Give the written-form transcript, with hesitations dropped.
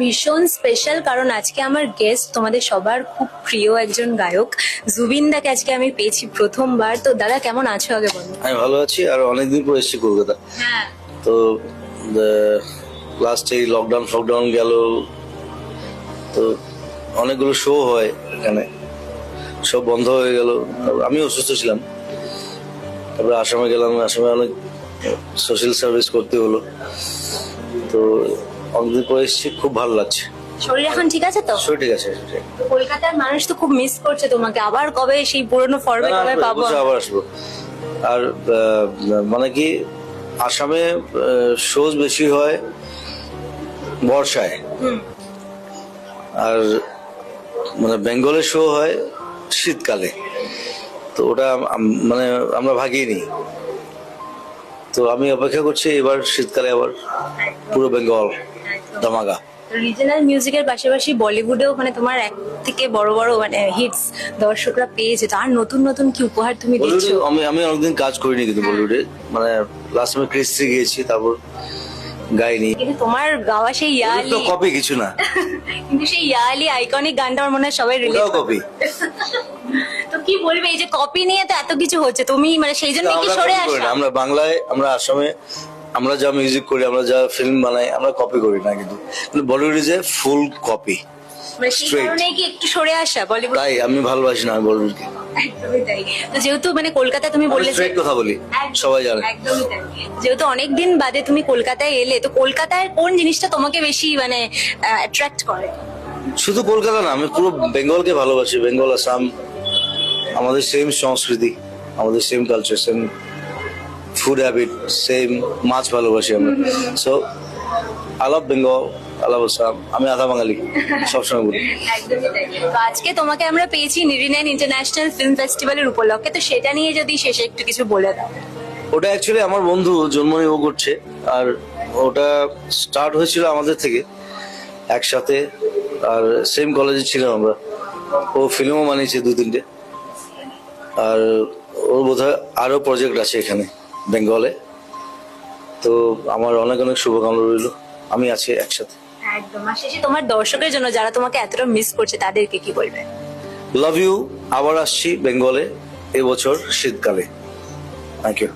ভীষণ স্পেশাল, কারণ আজকে আমার গেস্ট তোমাদের সবার খুব প্রিয় একজন গায়ক জুবিন দাকে আজকে আমি পেয়েছি প্রথমবার। তো দাদা কেমন আছো আগে বলো। আমি ভালো আছি, আর অনেকদিন পর এসেছি কলকাতা। হ্যাঁ, তো লাস্ট এই লকডাউন গেল, তো অনেকগুলো শো হয় এখানে, সব বন্ধ হয়ে গেল। আমি অসুস্থ ছিলাম, তারপরে আসামে গেলাম, আসামে অনেক সোশ্যাল সার্ভিস করতে হলো। তো অনেকদিন পর এসেছি, খুব ভালো লাগছে। শরীর এখন ঠিক আছে তো? শরীর ঠিক আছে। তো কলকাতার মানুষ তো খুব মিস করছে তোমাকে, আবার কবে সেই পুরনো ফর্মে কবে পাবো? আবার আসবো। আর মানে কি, আসামে শোজ বেশি হয় বর্ষায়, আর মানে বেঙ্গলে শো হয় শীতকালে। তো ওটা মানে আমরা ভাগিয়ে নিই। তো আমি অপেক্ষা করছি এবার শীতকালে আবার পুরো বেঙ্গল ধামাকা। রিজনাল মিউজিকের পাশাপাশি বলিউডেও মানে তোমার এক থেকে বড় বড় মানে হিটস দর্শকরা পেয়েছে। তো আর নতুন নতুন কি উপহার তুমি দিচ্ছ? বলিউডে আমি অনেকদিন কাজ করিনি, কিন্তু বলিউডে মানে লাস্ট আমি ক্রিস্টি গিয়েছি, তারপর গাইনি। কিন্তু তোমার গাওয়া সেই ইয়ালি, তো কপি কিছু না, কিন্তু সেই ইয়ালি আইকনিক গানটা আমার মনে হয় সবাই রিলেট ওটাও কপি। তো কি বলবে, এই যে কপি নিয়ে তো এত কিছু হচ্ছে, তুমি মানে সেই জন্য কি সরে আসা? আমরা বাংলায়, আমরা আসামে, আমরা যা মিউজিক করি, আমরা যা ফিল্ম বানাই, আমরা কপি করি না, কিন্তু Bollywood is a full copy. মানে সেই straight. কারণেই কি একটু সরে আসা বলিউড? তাই আমি ভালোবাসি না বলিউডকে। একদমই তাই। তো যেহেতু মানে কলকাতায় তুমি বললে যে স্ট্রেট কথা বলি, সবাই জানে। একদমই তাই। যেহেতু অনেকদিন বাদে তুমি কলকাতায় এলে, তো কলকাতায় কোন জিনিসটা তোমাকে বেশি মানে অ্যাট্রাক্ট করে? শুধু কলকাতা না, আমি পুরো বেঙ্গলকে ভালোবাসি। বেঙ্গল, আসাম, আমাদের সেম সংস্কৃতি, আমাদের same culture, same food habit, same মাছ ভালোবাসি আমরা। So I love Bengal, I love Assam. আমি আধা বাঙালি, সবসময় বলি। একদমই তাই। তো আজকে তোমাকে আমরা পেয়েছি 99 ইন্টারন্যাশনাল ফিল্ম ফেস্টিভ্যালের উপলক্ষে, তো সেটা নিয়ে যদি শেষে একটু কিছু বলে দাও। ওটা অ্যাকচুয়ালি আমার বন্ধু জন্মনি ও করছে, আর ওটা স্টার্ট হয়েছিল আমাদের থেকে একসাথে, আর সেম কলেজে ছিলাম আমরা। ও ফিল্মও বানিয়েছে 2-3টে, আর ওর বোধহয় আরো প্রজেক্ট আছে এখানে বেঙ্গলে। তো আমার অনেক অনেক শুভকামনা রইল, আমি আছি একসাথে। একদম। আর শেষে তোমার দর্শকের জন্য যারা তোমাকে এতটা মিস করছে তাদেরকে কি বলবে? Love you. আবার আসছি বেঙ্গলে এবছর শীতকালে। Thank you.